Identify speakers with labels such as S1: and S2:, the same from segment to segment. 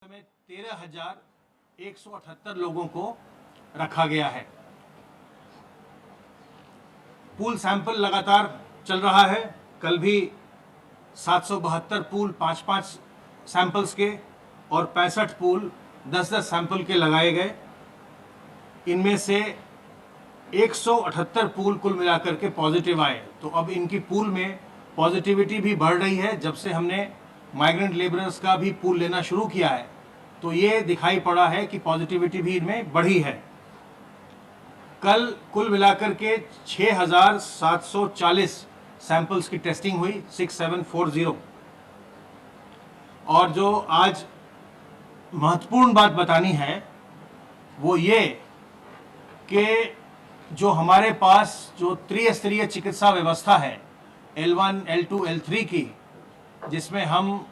S1: में 13,178 लोगों को रखा गया है। पूल सैंपल लगातार चल रहा है। कल भी 772 पूल 5-5 सैंपल्स के और 65 पूल 10-10 सैंपल के लगाए गए। इनमें से 178 पूल कुल मिलाकर के पॉजिटिव आए। तो अब इनकी पूल में पॉजिटिविटी भी बढ़ रही है। जब से हमने माइग्रेंट लेबरर्स का भी पूल लेना शुरू किया है तो ये दिखाई पड़ा है कि पॉजिटिविटी भी इनमें बढ़ी है। कल कुल मिलाकर के 6,740 सैंपल्स की टेस्टिंग हुई 6740। और जो आज महत्वपूर्ण बात बतानी है वो ये कि जो हमारे पास जो त्रिस्तरीय चिकित्सा व्यवस्था है L1, L2, L3 की, जिसमें हम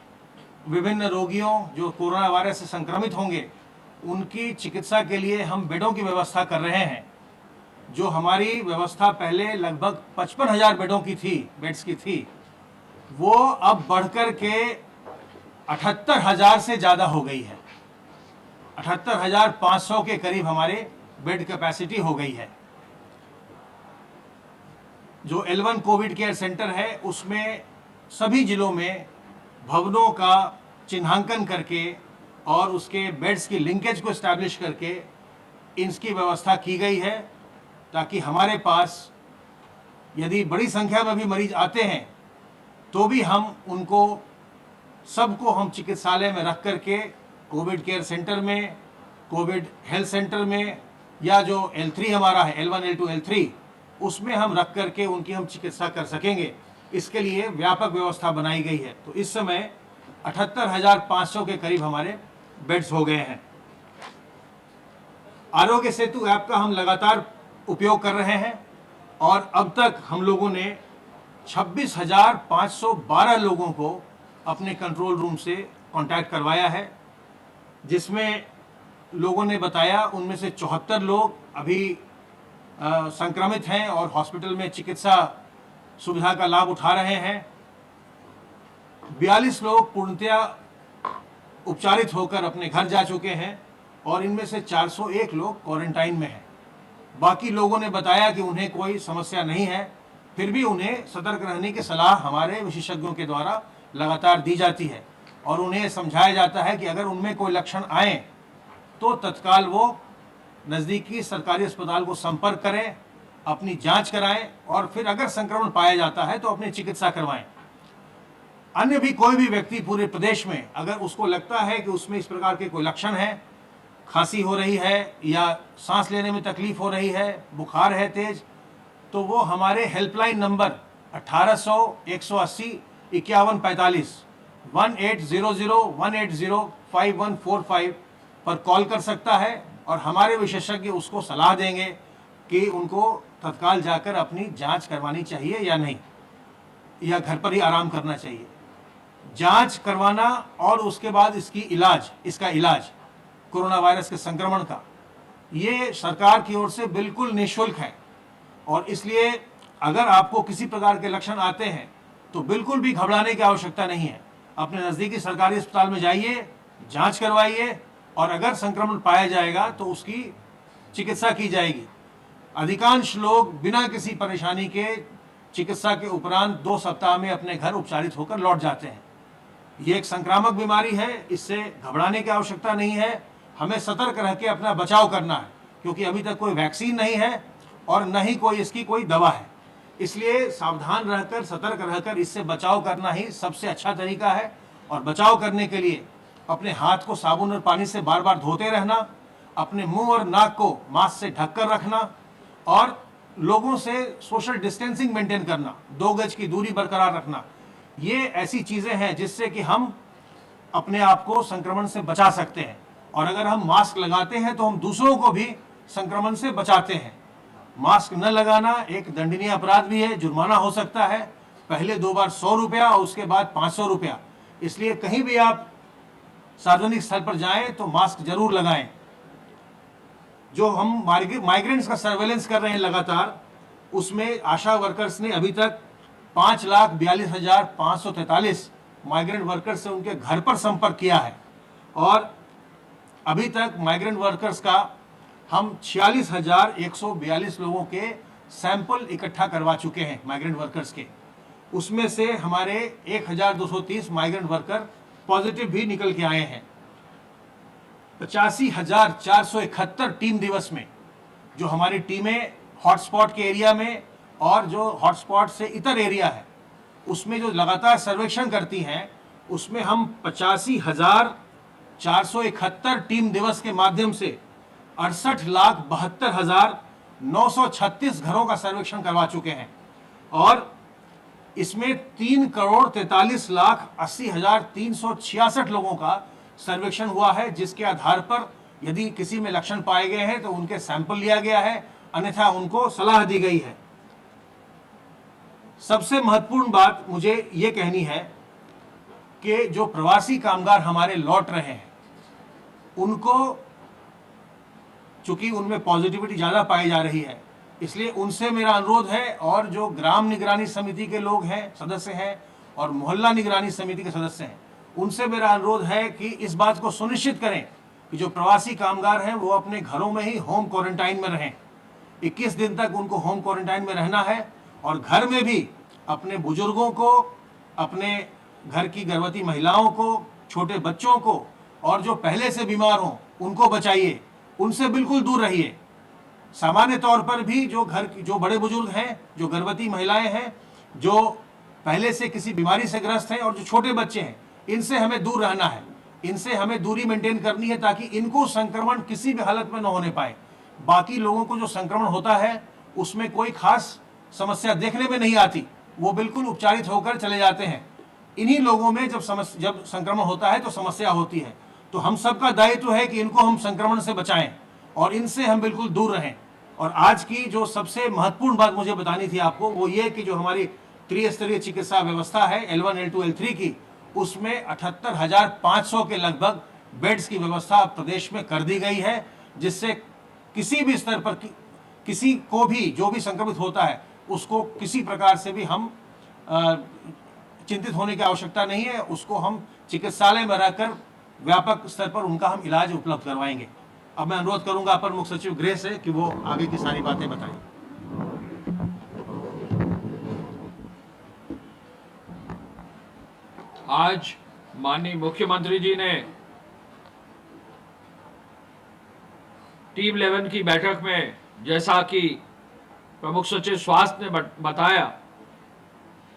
S1: विभिन्न रोगियों जो कोरोना वायरस से संक्रमित होंगे उनकी चिकित्सा के लिए हम बेडों की व्यवस्था कर रहे हैं। जो हमारी व्यवस्था पहले लगभग 55,000 बेडों की थी, बेड्स की थी, वो अब बढ़कर के 78,000 से ज़्यादा हो गई है। 78,500 के करीब हमारे बेड कैपेसिटी हो गई है। जो L1 कोविड केयर सेंटर है उसमें सभी जिलों में भवनों का चिन्हांकन करके और उसके बेड्स की लिंकेज को एस्टैब्लिश करके इसकी व्यवस्था की गई है, ताकि हमारे पास यदि बड़ी संख्या में भी मरीज आते हैं तो भी हम उनको सबको हम चिकित्सालय में रख करके कोविड केयर सेंटर में, कोविड हेल्थ सेंटर में, या जो L3 हमारा है L1, L2, L3 उसमें हम रख करके उनकी हम चिकित्सा कर सकेंगे। इसके लिए व्यापक व्यवस्था बनाई गई है। तो इस समय 78,500 के करीब हमारे बेड्स हो गए हैं। आरोग्य सेतु ऐप का हम लगातार उपयोग कर रहे हैं और अब तक हम लोगों ने 26,512 लोगों को अपने कंट्रोल रूम से कांटेक्ट करवाया है, जिसमें लोगों ने बताया उनमें से 74 लोग अभी संक्रमित हैं और हॉस्पिटल में चिकित्सा सुविधा का लाभ उठा रहे हैं। 42 लोग पूर्णतया उपचारित होकर अपने घर जा चुके हैं और इनमें से 401 लोग क्वारंटाइन में हैं। बाकी लोगों ने बताया कि उन्हें कोई समस्या नहीं है, फिर भी उन्हें सतर्क रहने की सलाह हमारे विशेषज्ञों के द्वारा लगातार दी जाती है और उन्हें समझाया जाता है कि अगर उनमें कोई लक्षण आए तो तत्काल वो नज़दीकी सरकारी अस्पताल को संपर्क करें, अपनी जांच कराएं और फिर अगर संक्रमण पाया जाता है तो अपनी चिकित्सा करवाएं। अन्य भी कोई भी व्यक्ति पूरे प्रदेश में अगर उसको लगता है कि उसमें इस प्रकार के कोई लक्षण हैं, खांसी हो रही है या सांस लेने में तकलीफ हो रही है, बुखार है तेज, तो वो हमारे हेल्पलाइन नंबर 1800-180-5145 1800-180-5145 पर कॉल कर सकता है और हमारे विशेषज्ञ उसको सलाह देंगे कि उनको तत्काल जाकर अपनी जांच करवानी चाहिए या नहीं, या घर पर ही आराम करना चाहिए। जांच करवाना और उसके बाद इसका इलाज कोरोना वायरस के संक्रमण का, ये सरकार की ओर से बिल्कुल निःशुल्क है। और इसलिए अगर आपको किसी प्रकार के लक्षण आते हैं तो बिल्कुल भी घबराने की आवश्यकता नहीं है। अपने नज़दीकी सरकारी अस्पताल में जाइए, जांच करवाइए और अगर संक्रमण पाया जाएगा तो उसकी चिकित्सा की जाएगी। अधिकांश लोग बिना किसी परेशानी के चिकित्सा के उपरांत 2 सप्ताह में अपने घर उपचारित होकर लौट जाते हैं। ये एक संक्रामक बीमारी है, इससे घबराने की आवश्यकता नहीं है। हमें सतर्क रह के अपना बचाव करना है, क्योंकि अभी तक कोई वैक्सीन नहीं है और न ही कोई इसकी कोई दवा है। इसलिए सावधान रहकर, सतर्क रहकर इससे बचाव करना ही सबसे अच्छा तरीका है। और बचाव करने के लिए अपने हाथ को साबुन और पानी से बार बार धोते रहना, अपने मुंह और नाक को मास्क से ढककर रखना और लोगों से सोशल डिस्टेंसिंग मेंटेन करना, 2 गज की दूरी बरकरार रखना, ये ऐसी चीज़ें हैं जिससे कि हम अपने आप को संक्रमण से बचा सकते हैं। और अगर हम मास्क लगाते हैं तो हम दूसरों को भी संक्रमण से बचाते हैं। मास्क न लगाना एक दंडनीय अपराध भी है, जुर्माना हो सकता है, पहले 2 बार 100 रुपया और उसके बाद 500 रुपया। इसलिए कहीं भी आप सार्वजनिक स्थल पर जाएं तो मास्क जरूर लगाएं। जो हम माइग्रेंट्स का सर्वेलेंस कर रहे हैं लगातार, उसमें आशा वर्कर्स ने अभी तक 5,42,543 माइग्रेंट वर्कर्स से उनके घर पर संपर्क किया है और अभी तक माइग्रेंट वर्कर्स का हम 46,142 लोगों के सैंपल इकट्ठा करवा चुके हैं माइग्रेंट वर्कर्स के। उसमें से हमारे 1,230 माइग्रेंट वर्कर पॉजिटिव भी निकल के आए हैं। 85,471 टीम दिवस में जो हमारी टीमें हॉटस्पॉट के एरिया में और जो हॉटस्पॉट से इतर एरिया है उसमें जो लगातार सर्वेक्षण करती हैं, उसमें हम 85,471 टीम दिवस के माध्यम से 68,72,936 घरों का सर्वेक्षण करवा चुके हैं और इसमें 3,43,80,366 लोगों का सर्वेक्षण हुआ है, जिसके आधार पर यदि किसी में लक्षण पाए गए हैं तो उनके सैंपल लिया गया है, अन्यथा उनको सलाह दी गई है। सबसे महत्वपूर्ण बात मुझे ये कहनी है कि जो प्रवासी कामगार हमारे लौट रहे हैं उनको, चूंकि उनमें पॉजिटिविटी ज़्यादा पाई जा रही है, इसलिए उनसे मेरा अनुरोध है, और जो ग्राम निगरानी समिति के लोग हैं, सदस्य हैं, और मोहल्ला निगरानी समिति के सदस्य हैं, उनसे मेरा अनुरोध है कि इस बात को सुनिश्चित करें कि जो प्रवासी कामगार हैं वो अपने घरों में ही होम क्वारंटाइन में रहें। 21 दिन तक उनको होम क्वारंटाइन में रहना है और घर में भी अपने बुजुर्गों को, अपने घर की गर्भवती महिलाओं को, छोटे बच्चों को और जो पहले से बीमार हों उनको बचाइए, उनसे बिल्कुल दूर रहिए। सामान्य तौर पर भी जो घर की जो बड़े बुजुर्ग हैं, जो गर्भवती महिलाएं हैं, जो पहले से किसी बीमारी से ग्रस्त हैं और जो छोटे बच्चे हैं, इनसे हमें दूर रहना है, इनसे हमें दूरी मेंटेन करनी है ताकि इनको संक्रमण किसी भी हालत में न होने पाए। बाकी लोगों को जो संक्रमण होता है उसमें कोई खास समस्या देखने में नहीं आती, वो बिल्कुल उपचारित होकर चले जाते हैं। इन्हीं लोगों में जब संक्रमण होता है तो समस्या होती है। तो हम सबका दायित्व है कि इनको हम संक्रमण से बचाएं और इनसे हम बिल्कुल दूर रहें। और आज की जो सबसे महत्वपूर्ण बात मुझे बतानी थी आपको, वो ये कि जो हमारी त्रिस्तरीय चिकित्सा व्यवस्था है L1, L2, L3 की, उसमें 78,500 के लगभग बेड्स की व्यवस्था प्रदेश में कर दी गई है, जिससे किसी भी स्तर पर किसी को भी जो भी संक्रमित होता है उसको किसी प्रकार से भी हम चिंतित होने की आवश्यकता नहीं है। उसको हम चिकित्सालय में रहकर व्यापक स्तर पर उनका हम इलाज उपलब्ध करवाएंगे। अब मैं अनुरोध करूंगा अपर मुख्य सचिव गृह से कि वो आगे की सारी बातें बताएं।
S2: आज माननीय मुख्यमंत्री जी ने टीम 11 की बैठक में, जैसा कि प्रमुख सचिव स्वास्थ्य ने बताया,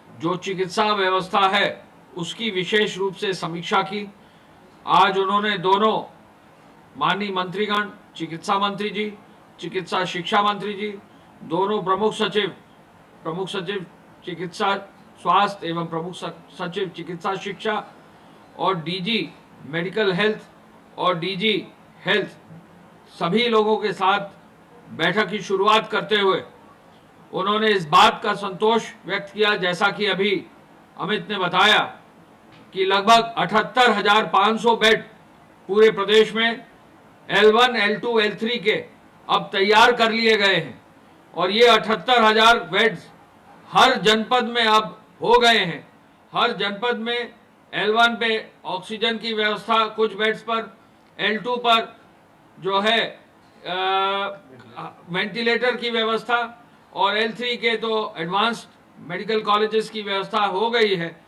S2: जो चिकित्सा व्यवस्था है उसकी विशेष रूप से समीक्षा की। आज उन्होंने दोनों माननीय मंत्रीगण, चिकित्सा मंत्री जी, चिकित्सा शिक्षा मंत्री जी, दोनों प्रमुख सचिव चिकित्सा स्वास्थ्य एवं प्रमुख सचिव चिकित्सा शिक्षा और डीजी मेडिकल हेल्थ और डीजी हेल्थ, सभी लोगों के साथ बैठक की शुरुआत करते हुए उन्होंने इस बात का संतोष व्यक्त किया, जैसा कि अभी अमित ने बताया, कि लगभग 78,500 बेड पूरे प्रदेश में L1, L2, L3 के अब तैयार कर लिए गए हैं और ये 78,000 बेड्स हर जनपद में अब हो गए हैं। हर जनपद में L1 पे ऑक्सीजन की व्यवस्था कुछ बेड्स पर, L2 पर जो है वेंटिलेटर की व्यवस्था और L3 के तो एडवांस्ड मेडिकल कॉलेजेस की व्यवस्था हो गई है।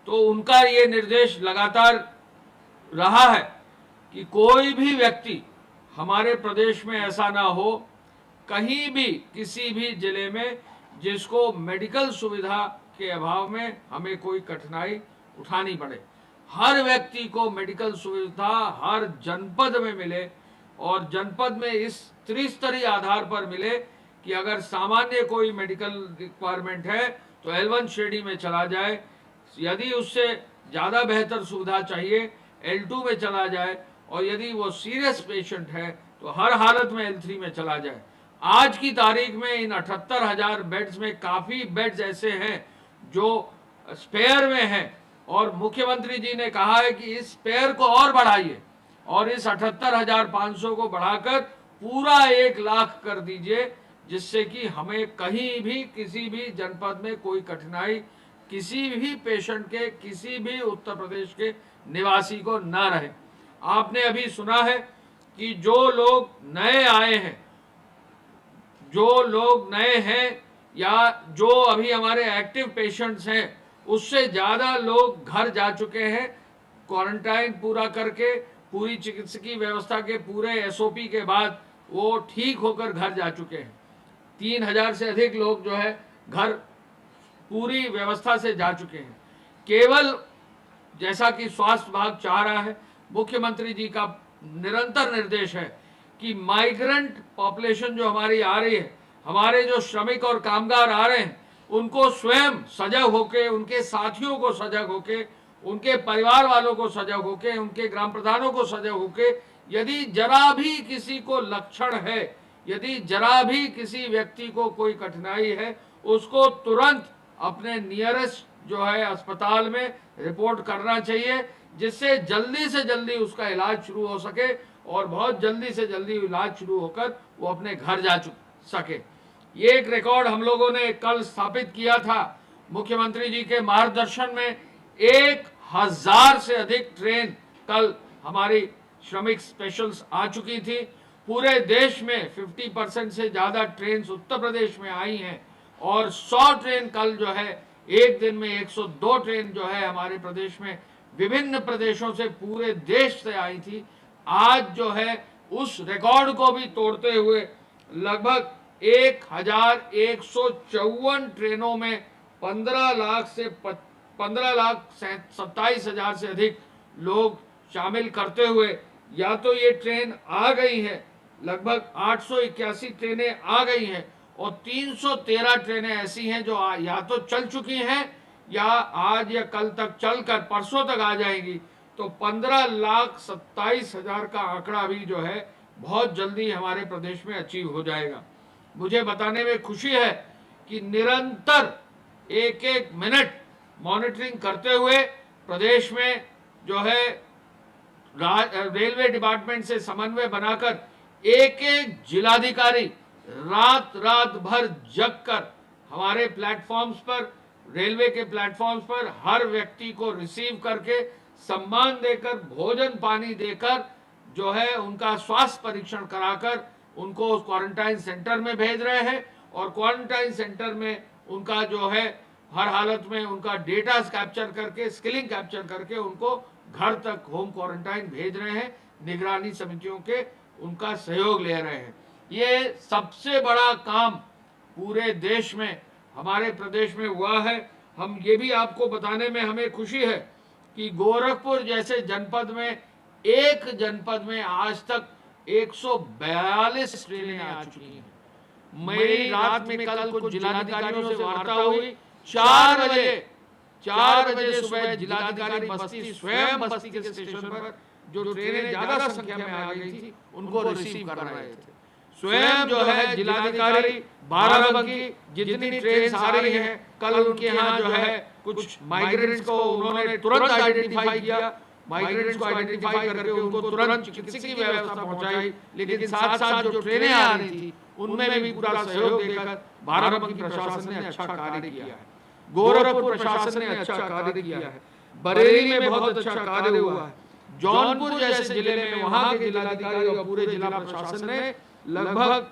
S2: तो उनका ये निर्देश लगातार रहा है कि कोई भी व्यक्ति हमारे प्रदेश में ऐसा ना हो, कहीं भी किसी भी जिले में, जिसको मेडिकल सुविधा के अभाव में हमें कोई कठिनाई उठानी पड़े। हर व्यक्ति को मेडिकल सुविधा हर जनपद में मिले और जनपद में इस त्रिस्तरीय आधार पर मिले कि अगर सामान्य कोई मेडिकल रिक्वायरमेंट है तो L1 श्रेणी में चला जाए, यदि उससे ज़्यादा बेहतर सुविधा चाहिए L2 में चला जाए, और यदि वो सीरियस पेशेंट है तो हर हालत में L3 में चला जाए। आज की तारीख में इन 78,000 बेड्स में काफ़ी बेड्स ऐसे हैं जो स्पेयर में हैं और मुख्यमंत्री जी ने कहा है कि इस स्पेयर को और बढ़ाइए और इस 78,500 को बढ़ाकर पूरा 1 लाख कर दीजिए, जिससे कि हमें कहीं भी किसी भी जनपद में कोई कठिनाई किसी भी पेशेंट के, किसी भी उत्तर प्रदेश के निवासी को न रहे। आपने अभी सुना है कि जो लोग नए आए हैं, जो लोग नए हैं या जो अभी हमारे एक्टिव पेशेंट्स हैं, उससे ज़्यादा लोग घर जा चुके हैं क्वारंटाइन पूरा करके, पूरी चिकित्सकीय व्यवस्था के पूरे एसओपी के बाद वो ठीक होकर घर जा चुके हैं। 3000 से अधिक लोग जो है घर पूरी व्यवस्था से जा चुके हैं। केवल जैसा कि स्वास्थ्य विभाग चाह रहा है, मुख्यमंत्री जी का निरंतर निर्देश है कि माइग्रेंट पॉपुलेशन जो हमारी आ रही है, हमारे जो श्रमिक और कामगार आ रहे हैं, उनको स्वयं सजग होके, उनके साथियों को सजग होके, उनके परिवार वालों को सजग होके, उनके ग्राम प्रधानों को सजग होके, यदि जरा भी किसी को लक्षण है, यदि जरा भी किसी व्यक्ति को कोई कठिनाई है, उसको तुरंत अपने नियरेस्ट जो है अस्पताल में रिपोर्ट करना चाहिए, जिससे जल्दी से जल्दी उसका इलाज शुरू हो सके और बहुत जल्दी से जल्दी इलाज शुरू होकर वो अपने घर जा सके। ये एक रिकॉर्ड हम लोगों ने कल स्थापित किया था। मुख्यमंत्री जी के मार्गदर्शन में 1000 से अधिक ट्रेन कल हमारी श्रमिक स्पेशल्स आ चुकी थी। पूरे देश में 50% से ज़्यादा ट्रेन उत्तर प्रदेश में आई हैं और 100 ट्रेन कल जो है एक दिन में 102 ट्रेन जो है हमारे प्रदेश में विभिन्न प्रदेशों से पूरे देश से आई थी। आज जो है उस रिकॉर्ड को भी तोड़ते हुए लगभग 1154 ट्रेनों में 15,27,000 से अधिक लोग शामिल करते हुए या तो ये ट्रेन आ गई है, लगभग 881 ट्रेनें आ गई हैं और 313 ट्रेनें ऐसी हैं जो या तो चल चुकी हैं या आज या कल तक चलकर परसों तक आ जाएंगी। तो 15,27,000 का आंकड़ा भी जो है बहुत जल्दी हमारे प्रदेश में अचीव हो जाएगा। मुझे बताने में खुशी है कि निरंतर एक एक मिनट मॉनिटरिंग करते हुए प्रदेश में जो है रेलवे डिपार्टमेंट से समन्वय बनाकर एक एक जिलाधिकारी रात रात भर जग कर हमारे प्लेटफॉर्म्स पर, रेलवे के प्लेटफॉर्म्स पर हर व्यक्ति को रिसीव करके सम्मान देकर, भोजन पानी देकर जो है उनका स्वास्थ्य परीक्षण कराकर उनको क्वारंटाइन सेंटर में भेज रहे हैं और क्वारंटाइन सेंटर में उनका जो है हर हालत में उनका डेटा कैप्चर करके, स्किलिंग कैप्चर करके उनको घर तक होम क्वारंटाइन भेज रहे हैं। निगरानी समितियों के उनका सहयोग ले रहे हैं। ये सबसे बड़ा काम पूरे देश में हमारे प्रदेश में हुआ है। हम ये भी आपको बताने में हमें खुशी है कि गोरखपुर जैसे जनपद में, एक जनपद में आज तक 142 ट्रेनें आ चुकी हैं। मेरी रात में कल कुछ जिलाधिकारियों से वार्ता हुई। 4 बजे सुबह जिलाधिकारी बस्ती स्वयं बस्ती के स्टेशन पर जो ट्रेनें ज्यादा संख्या में आ गई थी उनको रिसीव कर रहे थे। स्वयं जो है जिलाधिकारी बाराबंकी जितनी ट्रेन आ रही हैं, कल उनके यहाँ जो है कुछ माइग्रेंट्स को उन्होंने तुरंत आइडेंटिफाई किया, माइग्रेंट्स को आइडेंटिफाई करके उनको तुरंत चिकित्सकीय व्यवस्था पहुंचाई। लेकिन साथ साथ जो ट्रेनें आ रही थी उनमें भी पूरा सहयोग देकर बाराबंकी प्रशासन ने अच्छा कार्य किया है, गोरखपुर प्रशासन ने अच्छा कार्य किया है, बरेली में बहुत अच्छा कार्य हुआ है, जौनपुर जैसे जिले में वहां के जिलाधिकारी और पूरे जिला प्रशासन ने लगभग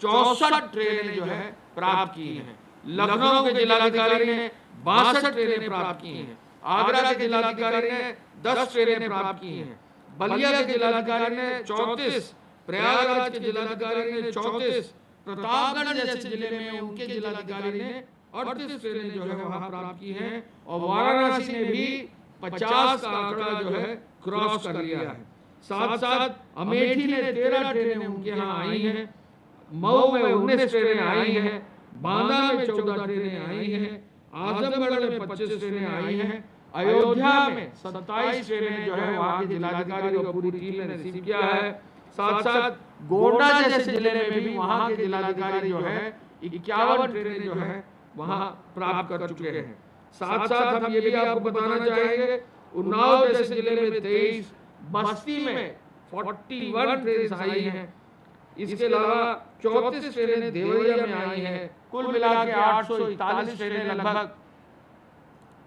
S2: 64 ट्रेनें जो है प्राप्त की हैं। लखनऊ के जिलाधिकारी ने 62 ट्रेनें प्राप्त की हैं, आगरा के जिलाधिकारी ने 10 ट्रेनें प्राप्त की हैं, बलिया के जिलाधिकारी ने 34, प्रयागराज के जिलाधिकारी ने 34, प्रतापगढ़ जैसे जिले में उनके जिलाधिकारी ने 38 ट्रेनें जो है वहां प्राप्त की हैं और वाराणसी ने भी 50 का आंकड़ा जो है क्रॉस कर लिया है। साथ साथ अमेठी ने 13 ट्रेनें उनके यहाँ आई हैं, मऊ में 19 ट्रेनें आई हैं, बांदा में 14 ट्रेनें आई हैं, आजमगढ़ में 25 ट्रेनें आई हैं, अयोध्या में 27 ट्रेनें जो है वहाँ के जिलाधिकारी और पूरी टीम ने रिसीव किया है। साथ साथ गोंडा जैसे जिले में भी वहाँ के जिलाधिकारी जो है 51 ट्रेनें जो है वहाँ प्राप्त कर चुके हैं। साथ साथ हम ये भी आपको बताना चाहेंगे, उन्नाव जैसे जिले में 23, बस्ती में 41 ट्रेन आई हैं, इसके अलावा 34 ट्रेनें देवरिया में आई हैं। कुल मिला के 841 ट्रेनें लगभग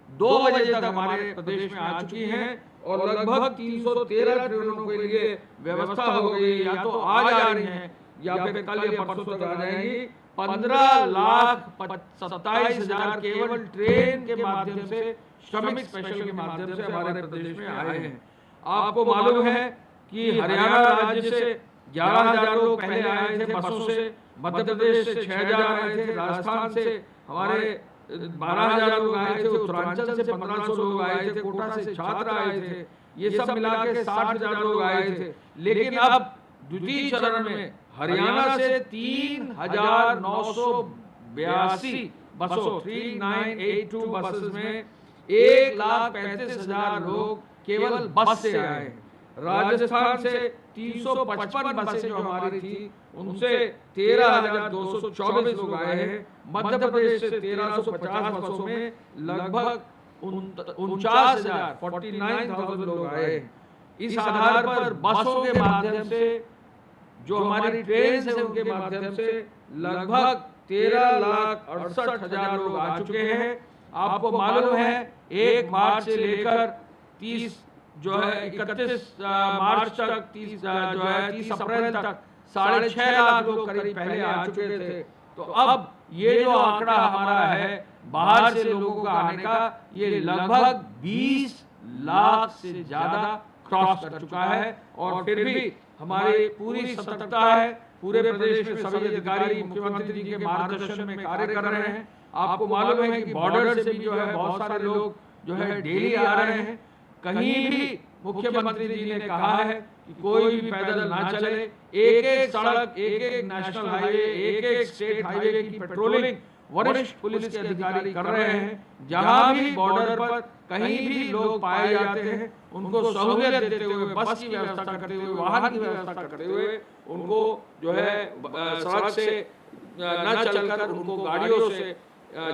S2: 2 बजे तक हमारे प्रदेश में आ चुकी हैं और लगभग 313 ट्रेनों के लिए व्यवस्था हो गई, या तो आज आ रही हैं या फिर कल या परसों तक आ जाएंगी। 15,27,000 केवल ट्रेन के माध्यम से, श्रमिक स्पेशल के माध्यम से हमारे प्रदेश में आए हैं। आपको मालूम है कि हरियाणा राज्य से 11,000 लोग पहले आए थे बसों से, मध्य प्रदेश से 6,000 आए थे, राजस्थान से हमारे 12,000 लोग आए थे, उत्तरांचल से 1,500 लोग आए थे, कोटा से छात्र आए थे, ये सब मिला के 60,000 लोग आए थे। लेकिन अब द्वितीय चरण में हरियाणा से 3,982 बसों, 3982 बसेस में 1,35,000 लोग केवल बस से आए हैं। राजस्थान से 355 बसें जो हमारी थी, उनसे 13,224 लोग आए हैं। मध्य प्रदेश से 1,350 बसों में लगभग 49,000 लोग आए हैं। इस आधार पर बसों के माध्यम से, जो हमारी ट्रेन है उनके माध्यम से लगभग 13,68,000 लोग आ चुके हैं। आपको मालूम है 1 मार्च से लेकर 31 मार्च तक, 30 अप्रैल तक 6.5 लाख लोग करीब पहले आ चुके थे। तो अब ये जो आंकड़ा हमारा है बाहर से लोगों का आने का, ये लगभग 20 लाख से ज्यादा क्रॉस कर चुका है। और फिर भी हमारी पूरी सतर्कता है, पूरे प्रदेश में सभी अधिकारी मुख्यमंत्री जी के मार्गदर्शन में कार्य कर रहे हैं। आपको मालूम है कि बॉर्डर से भी जो है बहुत सारे लोग जो है डेली आ रहे हैं। कहीं भी मुख्यमंत्री जी ने कहा है कि कोई भी पैदल ना चले। एक एक सड़क, एक एक नेशनल हाईवे, एक एक स्टेट हाईवे की पेट्रोलिंग वरिष्ठ पुलिस के अधिकारी कर रहे हैं। जहां भी बॉर्डर पर कहीं भी लोग पाए जाते हैं, उनको सहूलियत देते हुए, बस की व्यवस्था करते हुए, वाहन की व्यवस्था करते हुए, उनको जो है सड़क से न चलकर उनको गाड़ियों से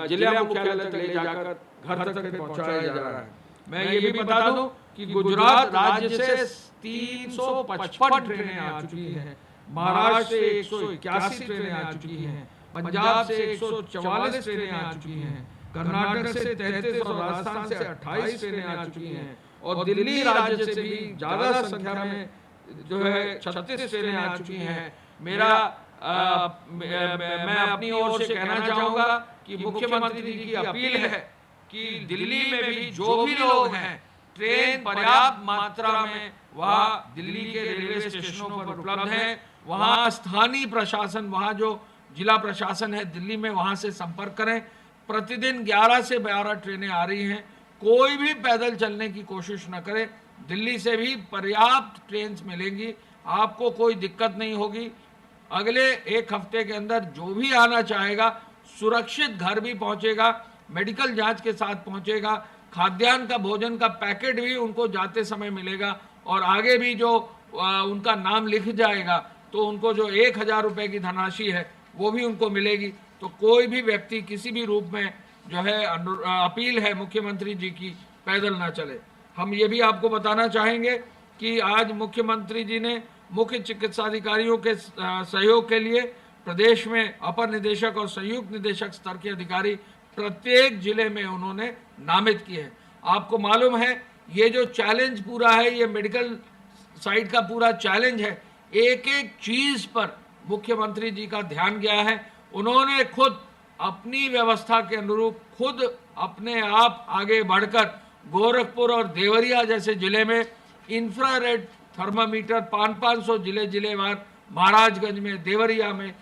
S2: जिला मुख्यालय तक ले जाकर घर तक पहुंचाया जा रहा है। मैं ये भी बता दूं कि गुजरात राज्य से 355 ट्रेनें आ चुकी हैं, महाराष्ट्र से 181 ट्रेनें आ चुकी हैं, पंजाब से 144 ट्रेनें आ चुकी हैं, कर्नाटक से 33 और राजस्थान से 28 ट्रेनें आ चुकी हैं, और दिल्ली राज्य से भी ज्यादा संख्या में जो है 36 ट्रेनें आ चुकी हैं। मैं अपनी ओर से कहना चाहूंगा कि मुख्यमंत्री जी की अपील है कि दिल्ली में भी जो भी लोग हैं, ट्रेन पर्याप्त मात्रा में वहाँ दिल्ली के रेलवे स्टेशनों पर उपलब्ध है। वहाँ स्थानीय प्रशासन, वहाँ जो जिला प्रशासन है दिल्ली में, वहाँ से संपर्क करें। प्रतिदिन 11 से 12 ट्रेनें आ रही हैं। कोई भी पैदल चलने की कोशिश न करे। दिल्ली से भी पर्याप्त ट्रेन मिलेंगी, आपको कोई दिक्कत नहीं होगी। अगले 1 हफ्ते के अंदर जो भी आना चाहेगा सुरक्षित घर भी पहुंचेगा, मेडिकल जांच के साथ पहुंचेगा, खाद्यान्न का, भोजन का पैकेट भी उनको जाते समय मिलेगा, और आगे भी जो उनका नाम लिख जाएगा तो उनको जो 1,000 रुपए की धनराशि है वो भी उनको मिलेगी। तो कोई भी व्यक्ति किसी भी रूप में जो है अपील है मुख्यमंत्री जी की, पैदल ना चले। हम ये भी आपको बताना चाहेंगे कि आज मुख्यमंत्री जी ने मुख्य चिकित्साधिकारियों के सहयोग के लिए प्रदेश में अपर निदेशक और संयुक्त निदेशक स्तर के अधिकारी प्रत्येक जिले में उन्होंने नामित किए हैं। आपको मालूम है ये जो चैलेंज पूरा है, ये मेडिकल साइड का पूरा चैलेंज है। एक एक चीज पर मुख्यमंत्री जी का ध्यान गया है। उन्होंने खुद अपनी व्यवस्था के अनुरूप खुद अपने आप आगे बढ़कर गोरखपुर और देवरिया जैसे जिले में इंफ्रारेड थर्मामीटर 500 जिलेवार, महाराजगंज में, देवरिया में,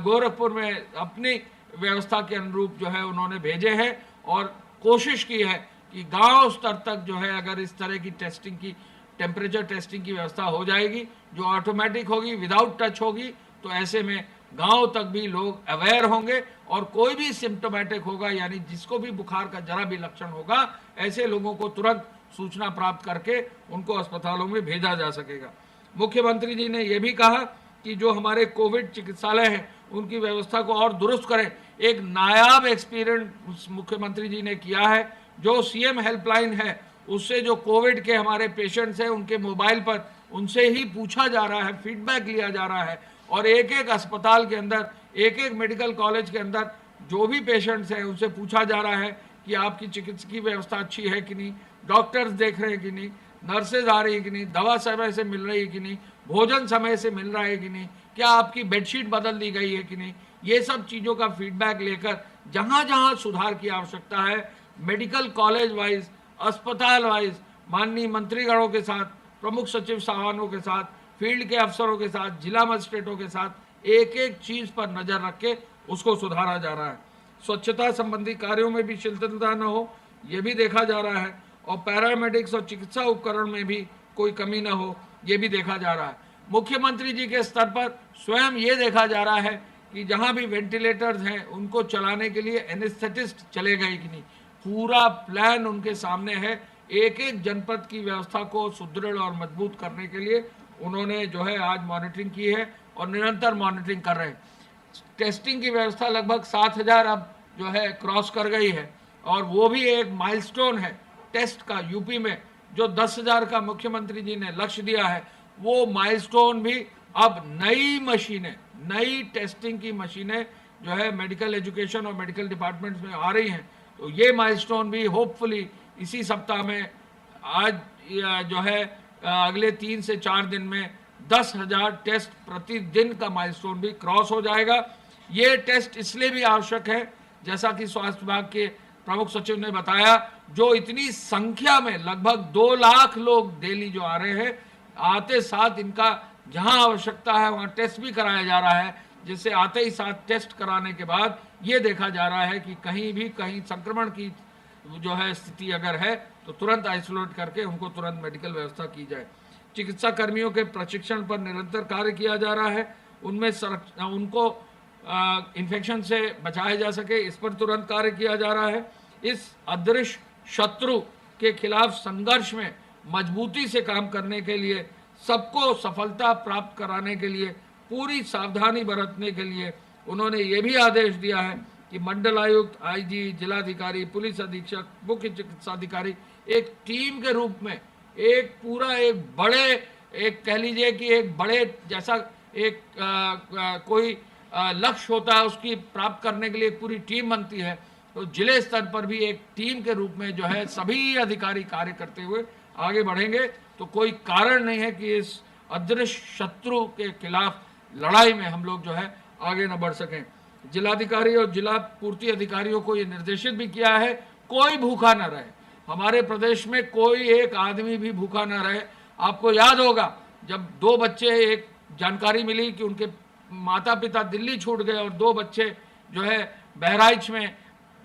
S2: गोरखपुर में अपनी व्यवस्था के अनुरूप जो है उन्होंने भेजे हैं, और कोशिश की है कि गांव स्तर तक जो है अगर इस तरह की टेस्टिंग की, टेम्परेचर टेस्टिंग की व्यवस्था हो जाएगी जो ऑटोमेटिक होगी, विदाउट टच होगी, तो ऐसे में गांव तक भी लोग अवेयर होंगे, और कोई भी सिम्टोमेटिक होगा यानी जिसको भी बुखार का जरा भी लक्षण होगा, ऐसे लोगों को तुरंत सूचना प्राप्त करके उनको अस्पतालों में भेजा जा सकेगा। मुख्यमंत्री जी ने यह भी कहा कि जो हमारे कोविड चिकित्सालय हैं उनकी व्यवस्था को और दुरुस्त करें। एक नायाब एक्सपीरियंस मुख्यमंत्री जी ने किया है। जो सीएम हेल्पलाइन है उससे जो कोविड के हमारे पेशेंट्स हैं उनके मोबाइल पर उनसे ही पूछा जा रहा है, फीडबैक लिया जा रहा है, और एक एक अस्पताल के अंदर, एक एक मेडिकल कॉलेज के अंदर जो भी पेशेंट्स हैं उनसे पूछा जा रहा है कि आपकी चिकित्सकीय व्यवस्था अच्छी है कि नहीं, डॉक्टर्स देख रहे हैं कि नहीं, नर्सेज आ रही है कि नहीं, दवा समय से मिल रही है कि नहीं, भोजन समय से मिल रहा है कि नहीं, क्या आपकी बेडशीट बदल दी गई है कि नहीं, ये सब चीज़ों का फीडबैक लेकर जहाँ जहाँ सुधार की आवश्यकता है, मेडिकल कॉलेज वाइज, अस्पताल वाइज, माननीय मंत्रीगणों के साथ, प्रमुख सचिव साहबानों के साथ, फील्ड के अफसरों के साथ, जिला मजिस्ट्रेटों के साथ एक एक चीज़ पर नज़र रख के उसको सुधारा जा रहा है। स्वच्छता संबंधी कार्यों में भी शिथिलता न हो, ये भी देखा जा रहा है, और पैरामेडिक्स और चिकित्सा उपकरण में भी कोई कमी न हो, ये भी देखा जा रहा है। मुख्यमंत्री जी के स्तर पर स्वयं ये देखा जा रहा है कि जहां भी वेंटिलेटर्स हैं उनको चलाने के लिए एनेस्थेटिस्ट चले गए कि नहीं, पूरा प्लान उनके सामने है। एक एक जनपद की व्यवस्था को सुदृढ़ और मजबूत करने के लिए उन्होंने जो है आज मॉनिटरिंग की है और निरंतर मॉनिटरिंग कर रहे हैं। टेस्टिंग की व्यवस्था लगभग 7,000 अब जो है क्रॉस कर गई है, और वो भी एक माइलस्टोन है टेस्ट का। यूपी में जो 10,000 का मुख्यमंत्री जी ने लक्ष्य दिया है, वो माइलस्टोन भी अब नई मशीनें, नई टेस्टिंग की मशीनें जो है मेडिकल एजुकेशन और मेडिकल डिपार्टमेंट्स में आ रही हैं। तो ये माइलस्टोन भी होपफुली इसी सप्ताह में, आज जो है अगले 3 से 4 दिन में 10,000 टेस्ट प्रतिदिन का माइलस्टोन भी क्रॉस हो जाएगा। ये टेस्ट इसलिए भी आवश्यक है, जैसा कि स्वास्थ्य विभाग के प्रमुख सचिव ने बताया, जो इतनी संख्या में लगभग 2 लाख लोग डेली जो आ रहे हैं, आते साथ इनका जहां आवश्यकता है वहां टेस्ट भी कराया जा रहा है, जिससे आते ही साथ टेस्ट कराने के बाद ये देखा जा रहा है कि कहीं संक्रमण की जो है स्थिति अगर है तो तुरंत आइसोलेट करके उनको तुरंत मेडिकल व्यवस्था की जाए। चिकित्सा कर्मियों के प्रशिक्षण पर निरंतर कार्य किया जा रहा है, उनमें उनको इन्फेक्शन से बचाया जा सके, इस पर तुरंत कार्य किया जा रहा है। इस अदृश्य शत्रु के खिलाफ संघर्ष में मजबूती से काम करने के लिए, सबको सफलता प्राप्त कराने के लिए पूरी सावधानी बरतने के लिए उन्होंने ये भी आदेश दिया है कि मंडलायुक्त, आईजी, जिलाधिकारी, पुलिस अधीक्षक, मुख्य चिकित्सा अधिकारी एक टीम के रूप में एक पूरा एक बड़े, एक कह लीजिए कि एक बड़े जैसा एक कोई लक्ष्य होता है उसकी प्राप्त करने के लिए एक पूरी टीम बनती है, तो जिले स्तर पर भी एक टीम के रूप में जो है सभी अधिकारी कार्य करते हुए आगे बढ़ेंगे। तो कोई कारण नहीं है कि इस अदृश्य शत्रु के खिलाफ लड़ाई में हम लोग जो है आगे न बढ़ सकें। जिलाधिकारी और जिला पूर्ति अधिकारियों को ये निर्देशित भी किया है, कोई भूखा न रहे, हमारे प्रदेश में कोई एक आदमी भी भूखा न रहे। आपको याद होगा जब 2 बच्चे, एक जानकारी मिली कि उनके माता पिता दिल्ली छूट गए और 2 बच्चे जो है बहराइच में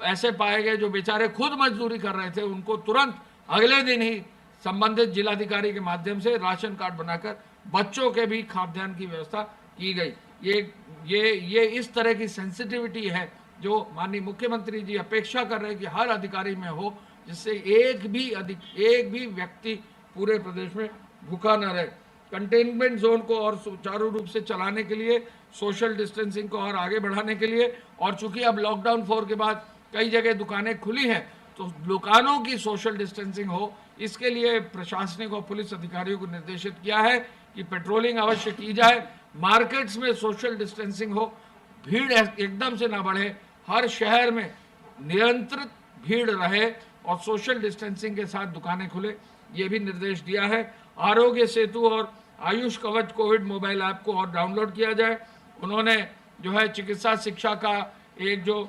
S2: ऐसे पाए गए जो बेचारे खुद मजदूरी कर रहे थे, उनको तुरंत अगले दिन ही संबंधित जिलाधिकारी के माध्यम से राशन कार्ड बनाकर बच्चों के भी खाद्यान्न की व्यवस्था की गई। ये इस तरह की सेंसिटिविटी है जो माननीय मुख्यमंत्री जी अपेक्षा कर रहे हैं कि हर अधिकारी में हो, जिससे एक भी व्यक्ति पूरे प्रदेश में भूखा न रहे। कंटेनमेंट जोन को और सुचारू रूप से चलाने के लिए, सोशल डिस्टेंसिंग को और आगे बढ़ाने के लिए, और चूंकि अब लॉकडाउन 4 के बाद कई जगह दुकानें खुली हैं, तो दुकानों की सोशल डिस्टेंसिंग हो, इसके लिए प्रशासनिक और पुलिस अधिकारियों को निर्देशित किया है कि पेट्रोलिंग अवश्य की जाए, मार्केट्स में सोशल डिस्टेंसिंग हो, भीड़ एकदम से ना बढ़े, हर शहर में नियंत्रित भीड़ रहे और सोशल डिस्टेंसिंग के साथ दुकानें खुले, ये भी निर्देश दिया है। आरोग्य सेतु और आयुष कवच कोविड मोबाइल ऐप को और डाउनलोड किया जाए। उन्होंने जो है चिकित्सा शिक्षा का एक जो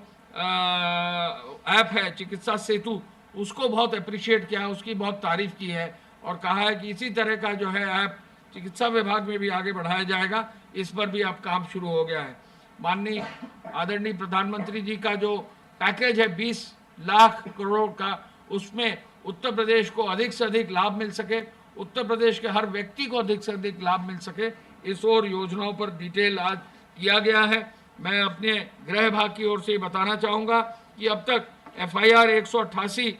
S2: ऐप है चिकित्सा सेतु, उसको बहुत अप्रिशिएट किया, उसकी बहुत तारीफ की है और कहा है कि इसी तरह का जो है ऐप चिकित्सा विभाग में भी आगे बढ़ाया जाएगा। इस पर भी अब काम शुरू हो गया है। माननीय आदरणीय प्रधानमंत्री जी का जो पैकेज है 20 लाख करोड़ का, उसमें उत्तर प्रदेश को अधिक से अधिक लाभ मिल सके, उत्तर प्रदेश के हर व्यक्ति को अधिक से अधिक लाभ मिल सके, इस और योजनाओं पर डिटेल आज किया गया है। मैं अपने गृह विभाग की ओर से बताना चाहूँगा कि अब तक FIR 188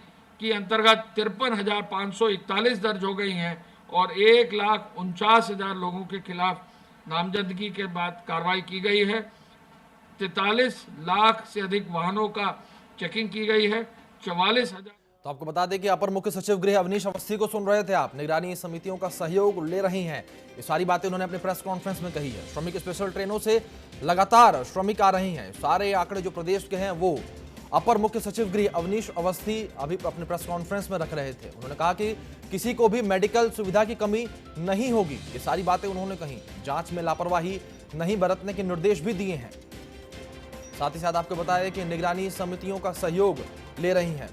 S2: की अंतर्गत 53,541 दर्ज हो गई हैं और 1,49,000 लोगों के खिलाफ नामजदगी के बाद कार्रवाई की गई है। 43 लाख से अधिक वाहनों का चेकिंग की गई है। 44,000।
S3: तो आपको बता दें कि अपर मुख्य सचिव गृह अवनीश अवस्थी को सुन रहे थे आप। निगरानी समितियों का सहयोग ले रही हैं, ये सारी बातें उन्होंने अपने प्रेस कॉन्फ्रेंस में कही है। श्रमिक स्पेशल ट्रेनों से लगातार श्रमिक आ रही हैं, सारे आंकड़े जो प्रदेश के हैं वो अपर मुख्य सचिव गृह अवनीश अवस्थी अभी अपने प्रेस कॉन्फ्रेंस में रख रहे थे। उन्होंने कहा कि किसी को भी मेडिकल सुविधा की कमी नहीं होगी। ये सारी बातें उन्होंने कही। जांच में लापरवाही नहीं बरतने के निर्देश भी दिए हैं। साथ ही साथ आपको बताया कि निगरानी समितियों का सहयोग ले रही हैं।